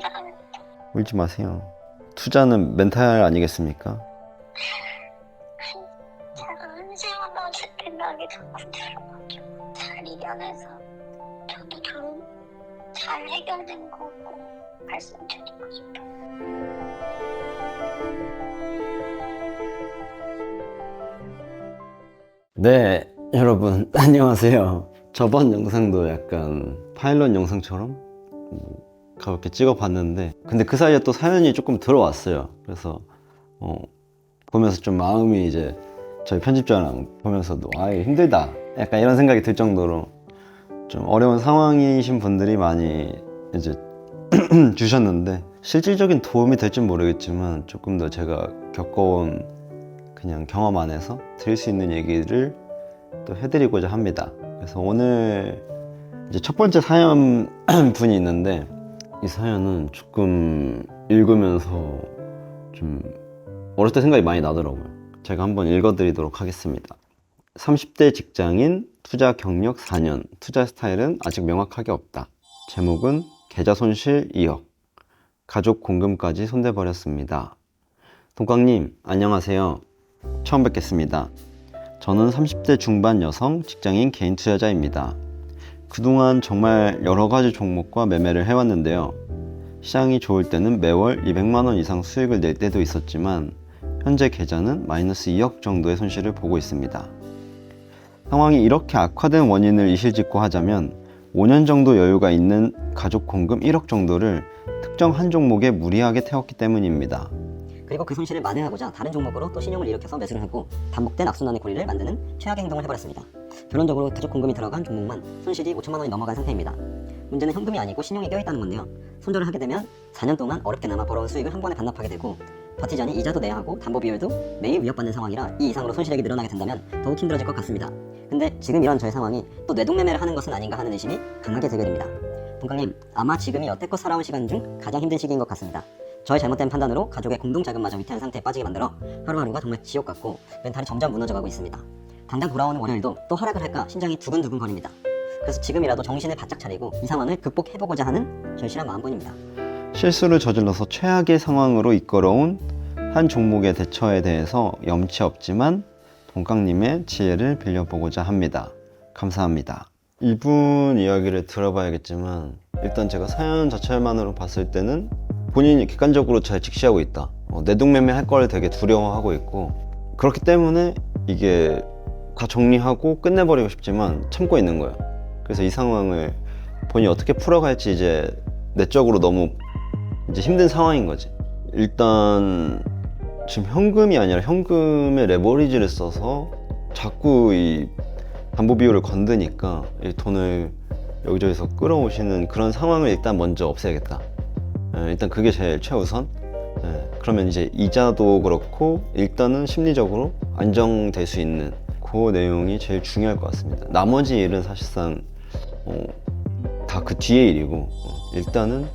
감사합니다. 울지 마세요. 투자는 멘탈 아니겠습니까? 제가 은퇴하다 생각이 자꾸 들어가지고 잘 이겨내서 저도 좀 잘 해결된 거고 말씀드리고 싶어요. 네, 여러분 안녕하세요. 저번 영상도 약간 파일럿 영상처럼 가볍게 찍어봤는데 근데 그 사이에 또 사연이 조금 들어왔어요. 그래서 보면서 좀 마음이 이제 저희 편집자랑 보면서도 힘들다 약간 이런 생각이 들 정도로 좀 어려운 상황이신 분들이 많이 이제 주셨는데 실질적인 도움이 될진 모르겠지만 조금 더 제가 겪어온 그냥 경험 안에서 드릴 수 있는 얘기를 또 해드리고자 합니다. 그래서 오늘 이제 첫 번째 사연 분이 있는데 이 사연은 조금 읽으면서 좀 어렸을 때 생각이 많이 나더라고요. 제가 한번 읽어드리도록 하겠습니다. 30대 직장인, 투자 경력 4년, 투자 스타일은 아직 명확하게 없다. 제목은 계좌 손실 2억, 가족 공금까지 손대버렸습니다. 동광님, 안녕하세요. 처음 뵙겠습니다. 저는 30대 중반 여성 직장인 개인 투자자입니다. 그동안 정말 여러 가지 종목과 매매를 해왔는데요. 시장이 좋을 때는 매월 200만 원 이상 수익을 낼 때도 있었지만 현재 계좌는 마이너스 2억 정도의 손실을 보고 있습니다. 상황이 이렇게 악화된 원인을 이실직고 하자면 5년 정도 여유가 있는 가족 공금 1억 정도를 특정 한 종목에 무리하게 태웠기 때문입니다. 그리고 그 손실을 만회하고자 다른 종목으로 또 신용을 일으켜서 매수를 하고 반복된 악순환의 고리를 만드는 최악의 행동을 해버렸습니다. 결론적으로 가족 공금이 들어간 종목만 손실이 5천만 원이 넘어간 상태입니다. 문제는 현금이 아니고 신용이 껴있다는 건데요. 손절을 하게 되면 4년 동안 어렵게나마 벌어온 수익을 한 번에 반납하게 되고 버티자니 이자도 내야 하고 담보 비율도 매일 위협받는 상황이라 이 이상으로 손실액이 늘어나게 된다면 더욱 힘들어질 것 같습니다. 근데 지금 이런 저의 상황이 또 뇌동매매를 하는 것은 아닌가 하는 의심이 강하게 들게 됩니다. 동강님, 아마 지금이 여태껏 살아온 시간 중 가장 힘든 시기인 것 같습니다. 저의 잘못된 판단으로 가족의 공동자금마저 위태한 상태에 빠지게 만들어 하루하루가 정말 지옥 같고 멘탈이 점점 무너져가고 있습니다. 당장 돌아오는 월요일도 또 하락을 할까 심장이 두근두근 거립니다. 그래서 지금이라도 정신을 바짝 차리고 이 상황을 극복해보고자 하는 절실한 마음뿐입니다. 실수를 저질러서 최악의 상황으로 이끌어온 한 종목의 대처에 대해서 염치 없지만 동강님의 지혜를 빌려보고자 합니다. 감사합니다. 이분 이야기를 들어봐야겠지만 일단 제가 사연 자체만으로 봤을 때는 본인이 객관적으로 잘 직시하고 있다. 내동매매 할 걸 되게 두려워하고 있고 그렇기 때문에 이게 다 정리하고 끝내버리고 싶지만 참고 있는 거예요. 그래서 이 상황을 본인이 어떻게 풀어갈지 이제 내적으로 너무 이제 힘든 상황인 거지. 일단 지금 현금이 아니라 현금의 레버리지를 써서 자꾸 이 담보 비율을 건드니까 이 돈을 여기저기서 끌어오시는 그런 상황을 일단 먼저 없애야겠다. 일단 그게 제일 최우선. 그러면 이제 이자도 그렇고 일단은 심리적으로 안정될 수 있는 그 내용이 제일 중요할 것 같습니다. 나머지 일은 사실상 다 그 뒤의 일이고 일단은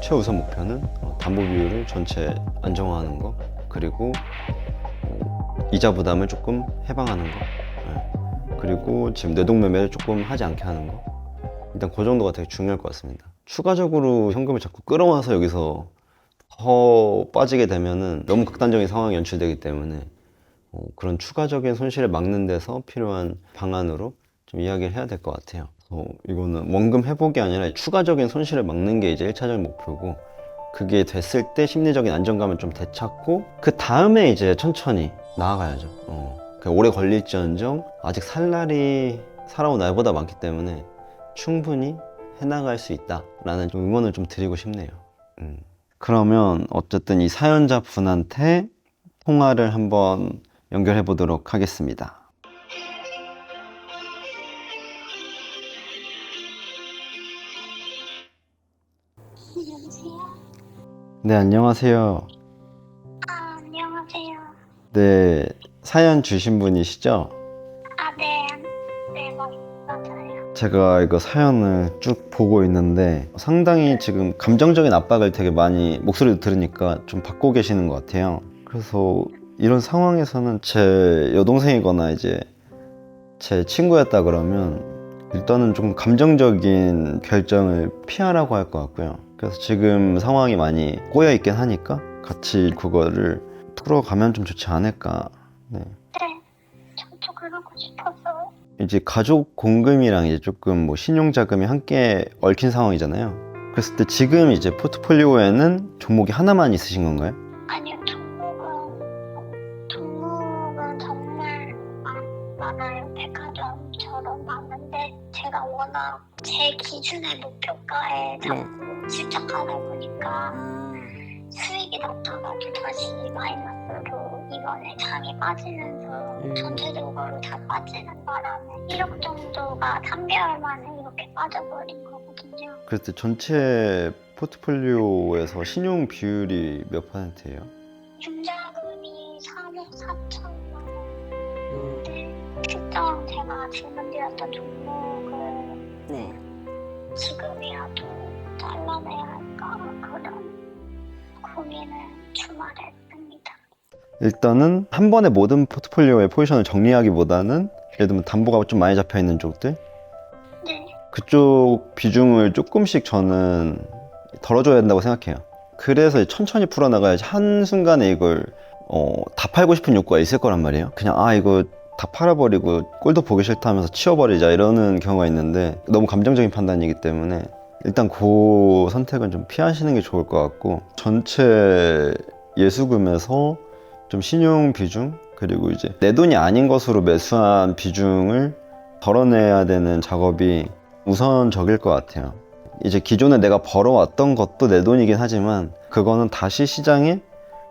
최우선 목표는 담보 비율을 전체 안정화하는 거 그리고 이자 부담을 조금 해방하는 거 그리고 지금 뇌동매매를 조금 하지 않게 하는 거 일단 그 정도가 되게 중요할 것 같습니다. 추가적으로 현금을 자꾸 끌어와서 여기서 더 빠지게 되면은 너무 극단적인 상황이 연출되기 때문에 그런 추가적인 손실을 막는 데서 필요한 방안으로 좀 이야기를 해야 될 것 같아요. 이거는 원금 회복이 아니라 추가적인 손실을 막는 게 이제 1차적인 목표고 그게 됐을 때 심리적인 안정감을 좀 되찾고 그 다음에 이제 천천히 나아가야죠. 오래 걸릴지언정 아직 살 날이 살아온 날보다 많기 때문에 충분히 해나갈 수 있다라는 좀 응원을 좀 드리고 싶네요. 그러면 어쨌든 이 사연자 분한테 통화를 한번 연결해 보도록 하겠습니다. 여보세요? 네, 안녕하세요. 안녕하세요. 네, 사연 주신 분이시죠? 네. 네, 맞아요. 제가 이거 사연을 쭉 보고 있는데 상당히 지금 감정적인 압박을 되게 많이 목소리를 들으니까 좀 받고 계시는 것 같아요. 그래서 이런 상황에서는 제 여동생이거나 이제 제 친구였다 그러면 일단은 좀 감정적인 결정을 피하라고 할 것 같고요. 그래서 지금 상황이 많이 꼬여 있긴 하니까 같이 그거를 풀어가면 좀 좋지 않을까. 네. 네, 저도 그러고 싶어서. 이제 가족 공금이랑 이제 조금 뭐 신용 자금이 함께 얽힌 상황이잖아요. 그랬을 때 지금 이제 포트폴리오에는 종목이 하나만 있으신 건가요? 아니요, 종목은 정말 많아요. 백화점처럼 많은데 제가 워낙 제 기준의 목표가에 자꾸 집착하다 보니까 수익이 났다가도 다시 마이너스로 이번에 장이 빠지면서 전체적으로 다 빠지는 바람에 1억 정도가 3개월 만에 이렇게 빠져버린 거거든요. 그랬을 때 전체 포트폴리오에서 신용 비율이 몇 %예요? 융자금이 3억 4천만 원인데 특정 제가 질문드렸던 종목을 네. 지금이라도 잘라내야 할까 그런 고민을 주말에 했습니다. 일단은 한 번에 모든 포트폴리오의 포지션을 정리하기보다는 예를 들면 담보가 좀 많이 잡혀 있는 쪽들 네, 그쪽 비중을 조금씩 저는 덜어줘야 된다고 생각해요. 그래서 천천히 풀어나가야지 한순간에 이걸 다 팔고 싶은 욕구가 있을 거란 말이에요. 그냥 이거 다 팔아버리고 꼴도 보기 싫다 하면서 치워버리자 이러는 경우가 있는데 너무 감정적인 판단이기 때문에 일단 그 선택은 좀 피하시는 게 좋을 것 같고 전체 예수금에서 좀 신용 비중 그리고 이제 내 돈이 아닌 것으로 매수한 비중을 덜어내야 되는 작업이 우선적일 것 같아요. 이제 기존에 내가 벌어왔던 것도 내 돈이긴 하지만 그거는 다시 시장에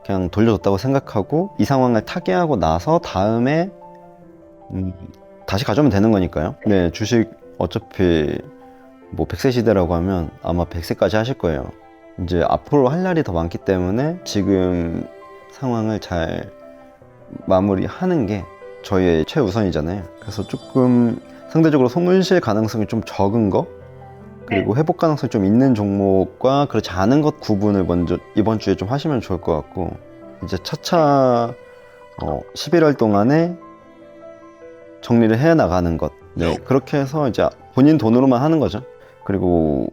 그냥 돌려줬다고 생각하고 이 상황을 타개하고 나서 다음에 다시 가져오면 되는 거니까요. 네, 주식 어차피 뭐 100세 시대라고 하면 아마 100세까지 하실 거예요. 이제 앞으로 할 날이 더 많기 때문에 지금 상황을 잘 마무리하는 게 저희의 최우선이잖아요. 그래서 조금 상대적으로 손실 가능성이 좀 적은 거 그리고 회복 가능성이 좀 있는 종목과 그렇지 않은 것 구분을 먼저 이번 주에 좀 하시면 좋을 것 같고 이제 차차 11월 동안에 정리를 해 나가는 것. 네, 그렇게 해서 이제 본인 돈으로만 하는 거죠. 그리고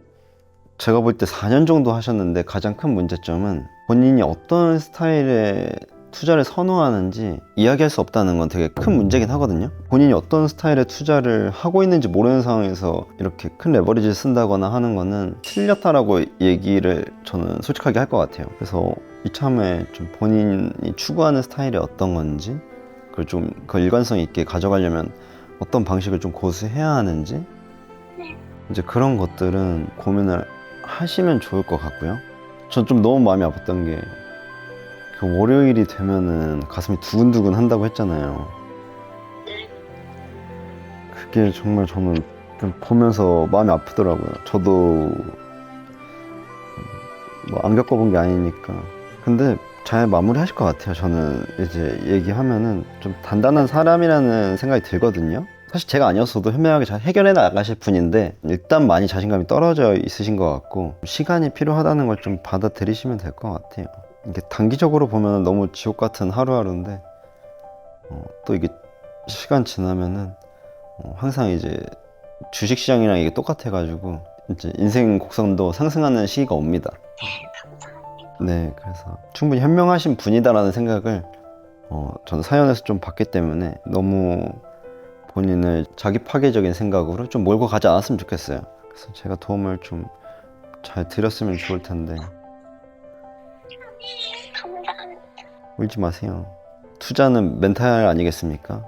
제가 볼 때 4년 정도 하셨는데 가장 큰 문제점은 본인이 어떤 스타일의 투자를 선호하는지 이야기할 수 없다는 건 되게 큰 문제긴 하거든요. 본인이 어떤 스타일의 투자를 하고 있는지 모르는 상황에서 이렇게 큰 레버리지를 쓴다거나 하는 거는 틀렸다라고 얘기를 저는 솔직하게 할 것 같아요. 그래서 이참에 좀 본인이 추구하는 스타일이 어떤 건지 그걸 좀 그 일관성 있게 가져가려면 어떤 방식을 좀 고수해야 하는지 이제 그런 것들은 고민을 하시면 좋을 것 같고요. 전 좀 너무 마음이 아팠던 게 그 월요일이 되면은 가슴이 두근두근 한다고 했잖아요. 그게 정말 저는 좀 보면서 마음이 아프더라고요. 저도 뭐 안 겪어본 게 아니니까. 근데 잘 마무리하실 것 같아요. 저는 이제 얘기하면은 좀 단단한 사람이라는 생각이 들거든요. 사실 제가 아니었어도 현명하게 잘 해결해 나가실 분인데 일단 많이 자신감이 떨어져 있으신 것 같고 시간이 필요하다는 걸 좀 받아들이시면 될 것 같아요. 이게 단기적으로 보면 너무 지옥 같은 하루하루인데 또 이게 시간 지나면은 항상 이제 주식시장이랑 이게 똑같아가지고 이제 인생 곡선도 상승하는 시기가 옵니다. 감사합니다. 네, 그래서 충분히 현명하신 분이다라는 생각을 저는 사연에서 좀 봤기 때문에 너무 본인을 자기 파괴적인 생각으로 좀 몰고 가지 않았으면 좋겠어요. 그래서 제가 도움을 좀 잘 드렸으면 좋을 텐데 감사합니다. 울지 마세요. 투자는 멘탈 아니겠습니까?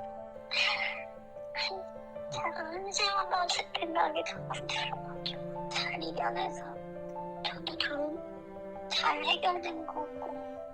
제가 은퇴하다 생각이 자꾸 들어가지고 잘 이겨내서 저도 좀 잘 해결된 거고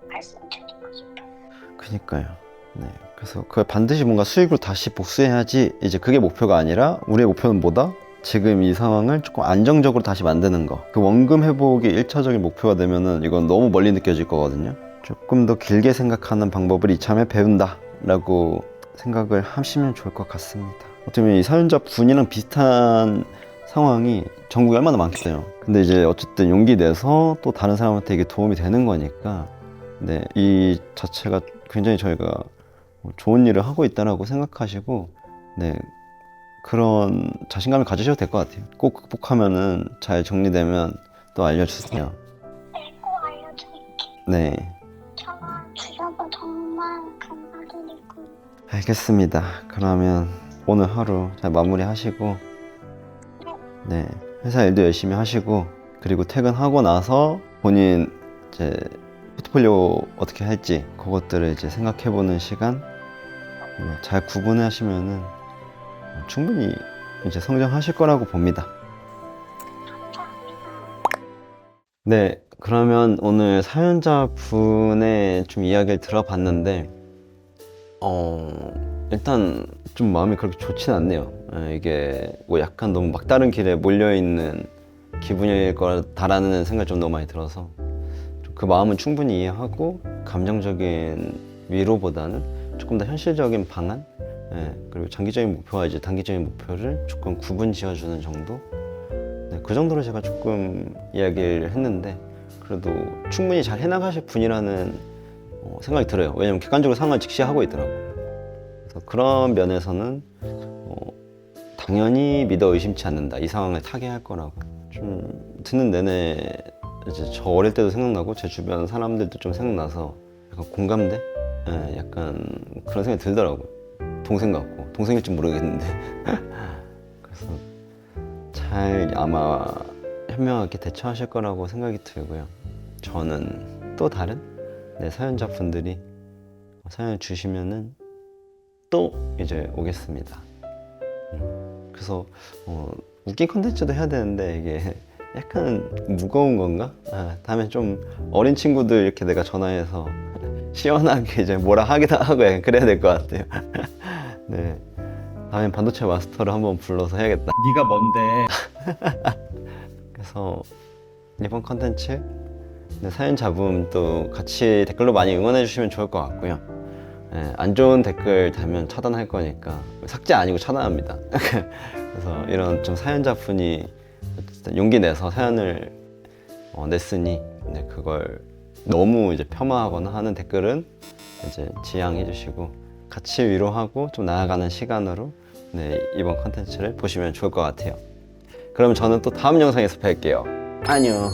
말씀드리고 싶어요. 그니까요. 네, 그래서 그걸 반드시 뭔가 수익으로 다시 복수해야지 이제 그게 목표가 아니라 우리의 목표는 뭐다? 지금 이 상황을 조금 안정적으로 다시 만드는 거. 그 원금 회복이 1차적인 목표가 되면은 이건 너무 멀리 느껴질 거거든요. 조금 더 길게 생각하는 방법을 이참에 배운다 라고 생각을 하시면 좋을 것 같습니다. 어떻게 보면 이 사연자 분이랑 비슷한 상황이 전국에 얼마나 많겠어요. 근데 이제 어쨌든 용기 내서 또 다른 사람한테 이게 도움이 되는 거니까 네, 이 자체가 굉장히 저희가 좋은 일을 하고 있다라고 생각하시고 네, 그런 자신감을 가지셔도 될 것 같아요. 꼭 극복하면은 잘 정리되면 또 알려주세요. 꼭 알려드릴게요. 네, 전화 주셔서 정말 감사드리고 알겠습니다. 그러면 오늘 하루 잘 마무리하시고, 네, 회사 일도 열심히 하시고, 그리고 퇴근하고 나서 본인 이제 포트폴리오 어떻게 할지 그것들을 이제 생각해보는 시간 잘 구분하시면은 충분히 이제 성장하실 거라고 봅니다. 네, 그러면 오늘 사연자분의 좀 이야기를 들어봤는데, 일단 좀 마음이 그렇게 좋진 않네요. 이게 뭐 약간 너무 막다른 길에 몰려있는 기분일 거다라는 생각이 좀 너무 많이 들어서 그 마음은 충분히 이해하고 감정적인 위로보다는 조금 더 현실적인 방안, 그리고 장기적인 목표와 이제 단기적인 목표를 조금 구분 지어주는 정도, 그 정도로 제가 조금 이야기를 했는데 그래도 충분히 잘 해나가실 분이라는 생각이 들어요. 왜냐면 객관적으로 상황을 직시하고 있더라고요. 그래서 그런 면에서는 당연히 믿어 의심치 않는다. 이 상황을 타개할 거라고. 좀 듣는 내내 이제 저 어릴 때도 생각나고 제 주변 사람들도 좀 생각나서 약간 공감대? 약간 그런 생각이 들더라고요. 동생 같고. 동생일지 모르겠는데. 그래서 잘 아마 현명하게 대처하실 거라고 생각이 들고요. 저는 또 다른 사연자분들이 사연을 주시면은 또 이제 오겠습니다. 그래서 웃긴 컨텐츠도 해야 되는데 이게 약간 무거운 건가? 다음에 좀 어린 친구들 이렇게 내가 전화해서 시원하게 이제 뭐라 하기도 하고 약간 그래야 될 것 같아요. 네, 다음엔 반도체 마스터를 한번 불러서 해야겠다. 네가 뭔데? 그래서 이번 컨텐츠 사연자분 또 같이 댓글로 많이 응원해 주시면 좋을 것 같고요. 안 좋은 댓글 달면 차단할 거니까 삭제 아니고 차단합니다. 그래서 이런 좀 사연자분이 용기 내서 사연을 냈으니 그걸 너무 이제 폄하하거나 하는 댓글은 이제 지양해 주시고 같이 위로하고 좀 나아가는 시간으로 이번 컨텐츠를 보시면 좋을 것 같아요. 그럼 저는 또 다음 영상에서 뵐게요. 안녕.